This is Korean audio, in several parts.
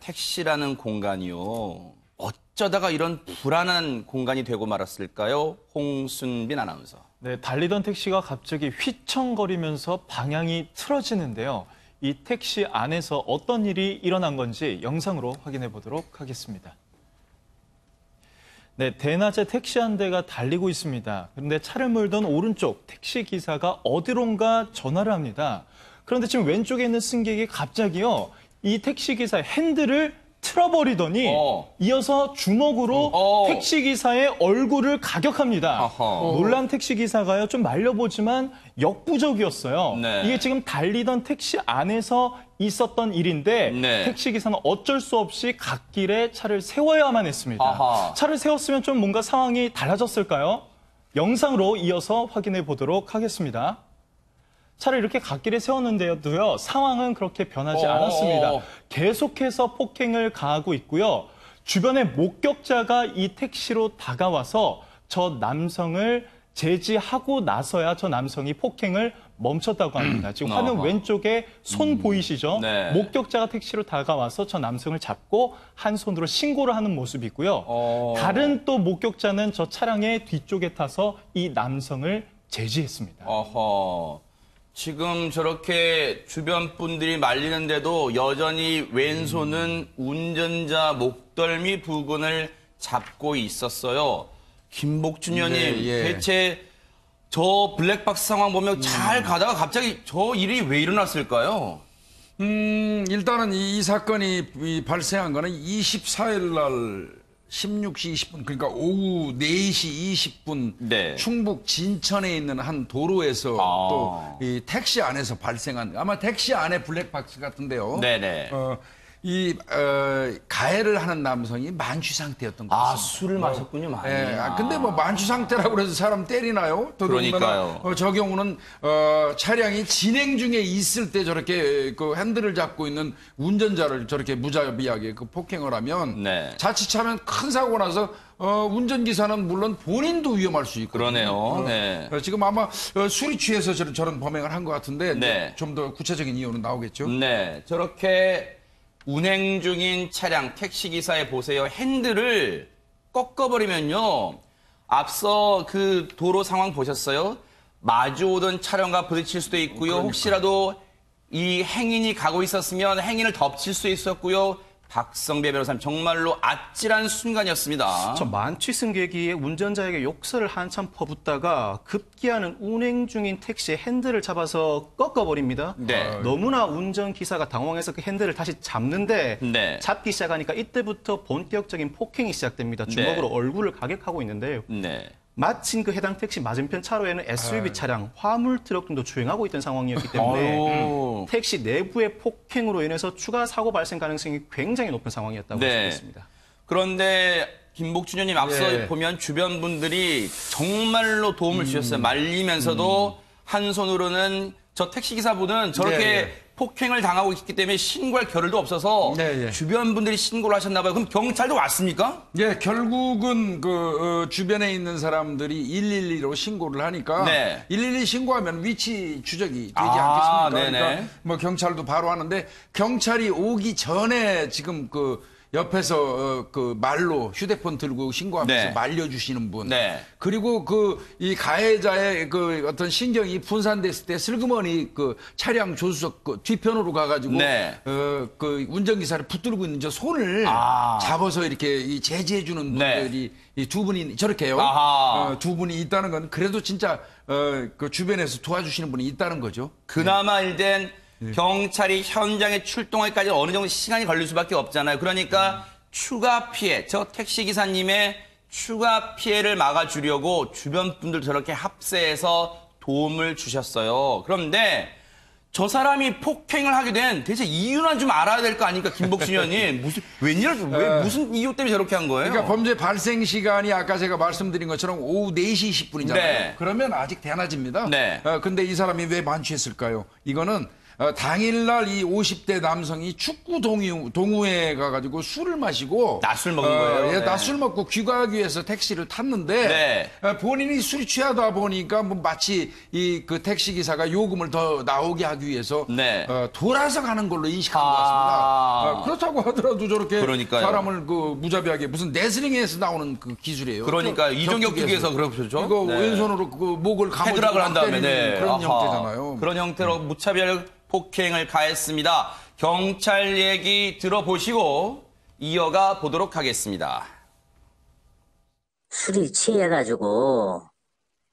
택시라는 공간이요. 어쩌다가 이런 불안한 공간이 되고 말았을까요? 홍순빈 아나운서. 네, 달리던 택시가 갑자기 휘청거리면서 방향이 틀어지는데요. 이 택시 안에서 어떤 일이 일어난 건지 영상으로 확인해 보도록 하겠습니다. 네, 대낮에 택시 한 대가 달리고 있습니다. 그런데 차를 몰던 오른쪽 택시 기사가 어디론가 전화를 합니다. 그런데 지금 왼쪽에 있는 승객이 갑자기요, 이 택시 기사의 핸들을 틀어버리더니 이어서 주먹으로 택시 기사의 얼굴을 가격합니다. 놀란 택시 기사가요, 좀 말려보지만 역부족이었어요. 네. 이게 지금 달리던 택시 안에서 있었던 일인데 택시 기사는 어쩔 수 없이 갓길에 차를 세워야만 했습니다. 차를 세웠으면 좀 뭔가 상황이 달라졌을까요? 영상으로 이어서 확인해 보도록 하겠습니다. 차를 이렇게 갓길에 세웠는데도요, 상황은 그렇게 변하지 않았습니다. 계속해서 폭행을 가하고 있고요. 주변에 목격자가 이 택시로 다가와서 저 남성을 제지하고 나서야 저 남성이 폭행을 멈췄다고 합니다. 지금 화면 왼쪽에 손 보이시죠? 네. 목격자가 택시로 다가와서 저 남성을 잡고 한 손으로 신고를 하는 모습이고요. 다른 또 목격자는 저 차량의 뒤쪽에 타서 이 남성을 제지했습니다. 지금 저렇게 주변 분들이 말리는데도 여전히 왼손은 운전자 목덜미 부근을 잡고 있었어요. 김복준 의원님, 대체 저 블랙박스 상황 보면 잘 가다가 갑자기 저 일이 왜 일어났을까요? 일단은 이 사건이 발생한 거는 24일 날 16시 20분, 그러니까 오후 4시 20분 충북 진천에 있는 한 도로에서 또 이 택시 안에서 발생한, 아마 택시 안에 블랙박스 같은데요. 가해를 하는 남성이 만취 상태였던 것 같습니다. 술을 마셨군요, 많이. 근데 뭐 만취 상태라고 해서 사람 때리나요? 그러니까요. 저 경우는 차량이 진행 중에 있을 때 저렇게 그 핸들을 잡고 있는 운전자를 저렇게 무자비하게 그 폭행을 하면 자칫하면 큰 사고 나서 운전기사는 물론 본인도 위험할 수 있거든요. 그러네요. 지금 아마 술이 취해서 저런 범행을 한 것 같은데 좀 더 구체적인 이유는 나오겠죠? 저렇게 운행 중인 차량 택시기사에 보세요. 핸들을 꺾어버리면요. 앞서 그 도로 상황 보셨어요? 마주오던 차량과 부딪힐 수도 있고요. 혹시라도 이 행인이 가고 있었으면 행인을 덮칠 수 있었고요. 박성배 변호사님, 정말로 아찔한 순간이었습니다. 저 만취 승객이 운전자에게 욕설을 한참 퍼붓다가 급기야는 운행 중인 택시의 핸들을 잡아서 꺾어버립니다. 너무나 운전기사가 당황해서 그 핸들을 다시 잡는데 잡기 시작하니까 이때부터 본격적인 폭행이 시작됩니다. 주먹으로 얼굴을 가격하고 있는데요. 마침 그 해당 택시 맞은편 차로에는 SUV 차량, 화물 트럭 등도 주행하고 있던 상황이었기 때문에 택시 내부의 폭행으로 인해서 추가 사고 발생 가능성이 굉장히 높은 상황이었다고 볼 수 있습니다. 그런데 김복준 의원님, 앞서 보면 주변 분들이 정말로 도움을 주셨어요. 말리면서도 한 손으로는 저 택시기사분은 저렇게 폭행을 당하고 있기 때문에 신고할 겨를도 없어서 주변 분들이 신고를 하셨나 봐요. 그럼 경찰도 왔습니까? 결국은 그 주변에 있는 사람들이 112로 신고를 하니까 112 신고하면 위치 추적이 되지 않겠습니까? 그러니까 뭐 경찰도 바로 하는데, 경찰이 오기 전에 지금 그 옆에서 그 말로 휴대폰 들고 신고하면서 말려주시는 분, 그리고 그 이 가해자의 그 어떤 신경이 분산됐을 때 슬그머니 그 차량 조수석 그 뒤편으로 가가지고 그 운전기사를 붙들고 있는 저 손을 잡아서 이렇게 이 제지해주는 분들이 이 두 분이 저렇게요. 두 분이 있다는 건 그래도 진짜 그 주변에서 도와주시는 분이 있다는 거죠. 그나마 일단 경찰이 현장에 출동하기까지 어느 정도 시간이 걸릴 수밖에 없잖아요. 그러니까 추가 피해, 저 택시기사님의 추가 피해를 막아주려고 주변 분들 저렇게 합세해서 도움을 주셨어요. 그런데 저 사람이 폭행을 하게 된 대체 이유는 좀 알아야 될 거 아닙니까, 김복준 의원님? 무슨 이유 때문에 저렇게 한 거예요? 그러니까 범죄 발생 시간이 아까 제가 말씀드린 것처럼 오후 4시 20분이잖아요. 그러면 아직 대낮입니다. 근데 이 사람이 왜 만취했을까요? 이거는 당일날 이 50대 남성이 축구 동호회에 가가지고 술을 마시고 낮술 먹은 거예요. 예, 네. 낮술 먹고 귀가하기 위해서 택시를 탔는데 본인이 술이 취하다 보니까 뭐 마치 이 그 택시 기사가 요금을 더 나오게 하기 위해서 돌아서 가는 걸로 인식한 것 같습니다. 그렇다고 하더라도 저렇게 그러니까요. 사람을 그 무자비하게 무슨 레슬링에서 나오는 그 기술이에요. 그러니까 이종격 투기에서 그렇죠. 이거 왼손으로 그 목을 감아주고 헤드락을 한 다음에 그런 형태잖아요. 그런 형태로 무차별 폭행을 가했습니다. 경찰 얘기 들어보시고 이어가 보도록 하겠습니다. 술이 취해가지고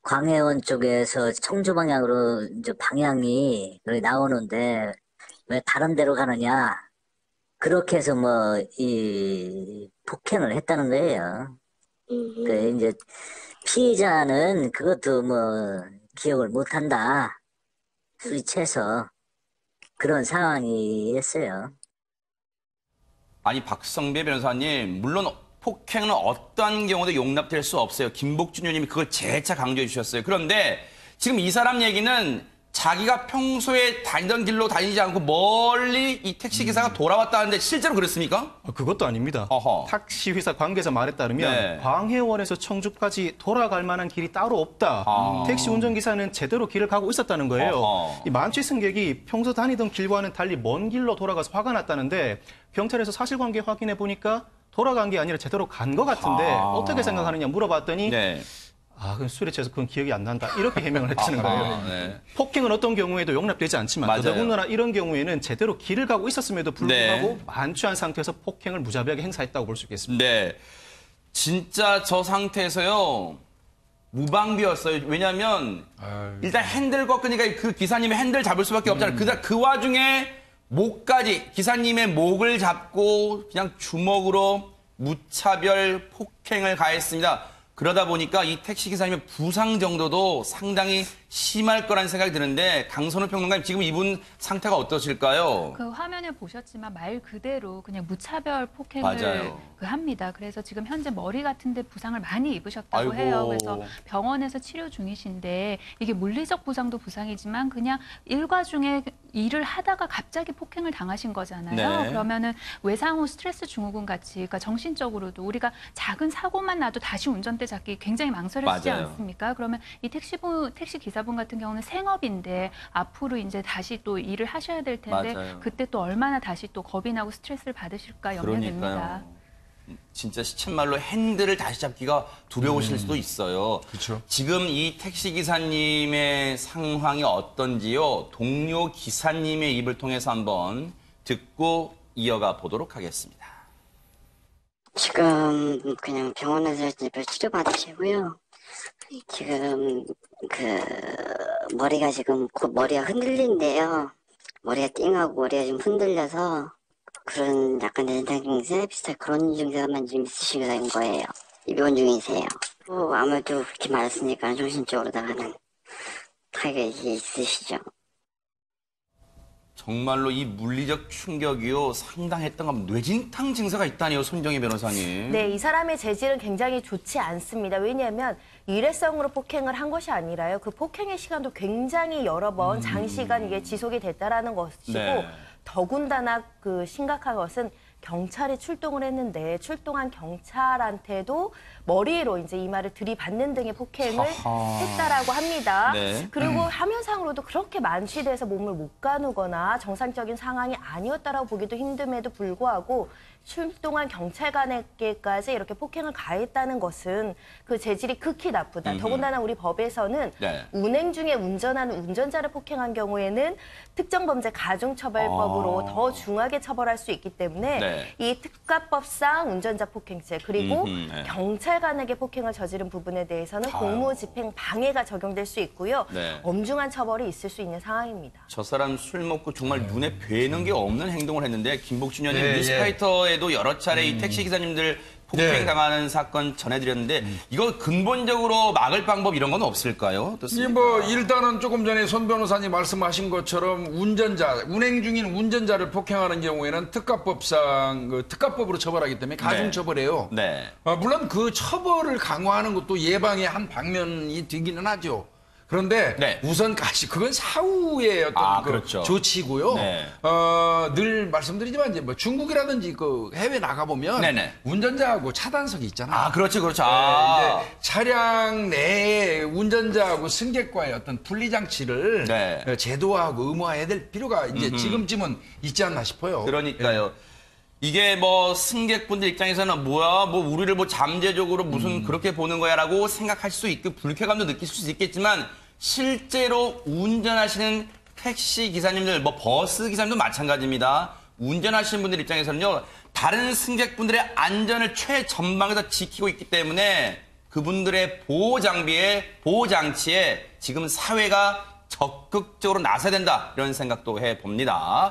광해원 쪽에서 청주 방향으로 이제 방향이 나오는데 왜 다른 데로 가느냐 그렇게 해서 뭐 이 폭행을 했다는 거예요. 그 이제 피해자는 그것도 뭐 기억을 못한다. 술이 취해서 그런 상황이었어요. 아니 박성배 변호사님 물론 폭행은 어떤 경우도 용납될 수 없어요. 김복준 의원님이 그걸 재차 강조해 주셨어요. 그런데 지금 이 사람 얘기는 자기가 평소에 다니던 길로 다니지 않고 멀리 이 택시기사가 돌아왔다는데 실제로 그랬습니까? 그것도 아닙니다. 택시 회사 관계자 말에 따르면 광해원에서 청주까지 돌아갈 만한 길이 따로 없다. 택시 운전기사는 제대로 길을 가고 있었다는 거예요. 이 만취 승객이 평소 다니던 길과는 달리 먼 길로 돌아가서 화가 났다는데 경찰에서 사실관계 확인해 보니까 돌아간 게 아니라 제대로 간 것 같은데 어떻게 생각하느냐 물어봤더니 그건 술에 취해서 그건 기억이 안 난다. 이렇게 해명을 했다는 거예요. 폭행은 어떤 경우에도 용납되지 않지만 더더군다나 이런 경우에는 제대로 길을 가고 있었음에도 불구하고 만취한 상태에서 폭행을 무자비하게 행사했다고 볼 수 있겠습니다. 네. 진짜 저 상태에서요. 무방비였어요. 왜냐하면 일단 핸들 꺾으니까 그 기사님의 핸들 잡을 수밖에 없잖아요. 그 와중에 목까지 기사님의 목을 잡고 그냥 주먹으로 무차별 폭행을 가했습니다. 그러다 보니까 이 택시기사님의 부상 정도도 상당히 심할 거라는 생각이 드는데 강선우 평론가님 지금 이분 상태가 어떠실까요? 그 화면에 보셨지만 말 그대로 그냥 무차별 폭행을 합니다. 그래서 지금 현재 머리 같은 데 부상을 많이 입으셨다고 해요. 그래서 병원에서 치료 중이신데 이게 물리적 부상도 부상이지만 그냥 일과 중에 일을 하다가 갑자기 폭행을 당하신 거잖아요. 그러면은 외상 후 스트레스 증후군 같이 그러니까 정신적으로도 우리가 작은 사고만 나도 다시 운전대 잡기 굉장히 망설여지지 않습니까? 그러면 이 택시 기사분 같은 경우는 생업인데 앞으로 이제 다시 또 일을 하셔야 될 텐데 그때 또 얼마나 다시 또 겁이 나고 스트레스를 받으실까 염려됩니다. 진짜 시쳇말로 핸들을 다시 잡기가 두려우실 수도 있어요. 그렇죠. 지금 이 택시 기사님의 상황이 어떤지요? 동료 기사님의 입을 통해서 한번 듣고 이어가 보도록 하겠습니다. 지금 그냥 병원에서 치료받으시고요. 지금 머리가 지금 곧 머리가 흔들린대요. 머리가 띵하고 머리가 좀 흔들려서 그런 약간 내장 증세 비슷한 그런 증세만 좀 있으신 거예요. 입원 중이세요. 아무래도 그렇게 말했으니까 정신적으로다가는 타격이 있으시죠. 정말로 이 물리적 충격이요 상당했던 건 뇌진탕 증세가 있다니요, 손정혜 변호사님. 네, 이 사람의 재질은 굉장히 좋지 않습니다. 왜냐하면 일회성으로 폭행을 한 것이 아니라요. 그 폭행의 시간도 굉장히 여러 번 장시간 이게 지속이 됐다라는 것이고 더군다나 그 심각한 것은 경찰이 출동을 했는데 출동한 경찰한테도 머리로 이제 이마를 들이받는 등의 폭행을 했다라고 합니다. 그리고 화면상으로도 그렇게 만취돼서 몸을 못 가누거나 정상적인 상황이 아니었다라고 보기도 힘듦에도 불구하고 출동한 경찰관에게까지 이렇게 폭행을 가했다는 것은 그 재질이 극히 나쁘다. 더군다나 우리 법에서는 운행 중에 운전하는 운전자를 폭행한 경우에는 특정범죄 가중처벌법으로 더 중하게 처벌할 수 있기 때문에 이 특가법상 운전자 폭행죄 그리고 경찰관에게 폭행을 저지른 부분에 대해서는 공무집행 방해가 적용될 수 있고요. 엄중한 처벌이 있을 수 있는 상황입니다. 저 사람 술 먹고 정말 눈에 뵈는 게 없는 행동을 했는데 김복준 의원님 뉴스파이터에도 여러 차례 이 택시 기사님들 폭행당하는 사건 전해드렸는데 이거 근본적으로 막을 방법 이런 건 없을까요? 어떻습니까? 일단은 조금 전에 손 변호사님 말씀하신 것처럼 운행 중인 운전자를 폭행하는 경우에는 특가법상 특가법으로 처벌하기 때문에 가중처벌해요. 물론 그 처벌을 강화하는 것도 예방의 한 방면이 되기는 하죠. 그런데 네. 우선 그건 사후의 어떤 그렇죠. 조치고요. 네. 늘 말씀드리지만 이제 뭐 중국이라든지 그 해외 나가 보면 네네. 운전자하고 차단석이 있잖아요. 그렇죠. 이제 차량 내에 운전자하고 승객과의 어떤 분리 장치를 네. 제도화하고 의무화해야 될 필요가 이제 지금쯤은 있지 않나 싶어요. 그러니까요. 이게 뭐 승객분들 입장에서는 뭐야, 뭐 우리를 뭐 잠재적으로 무슨 그렇게 보는 거야라고 생각할 수 있고 불쾌감도 느끼실 수 있겠지만 실제로 운전하시는 택시 기사님들, 뭐 버스 기사님도 마찬가지입니다. 운전하시는 분들 입장에서는요, 다른 승객분들의 안전을 최전방에서 지키고 있기 때문에 그분들의 보호 장치에 지금 사회가 적극적으로 나서야 된다, 이런 생각도 해봅니다.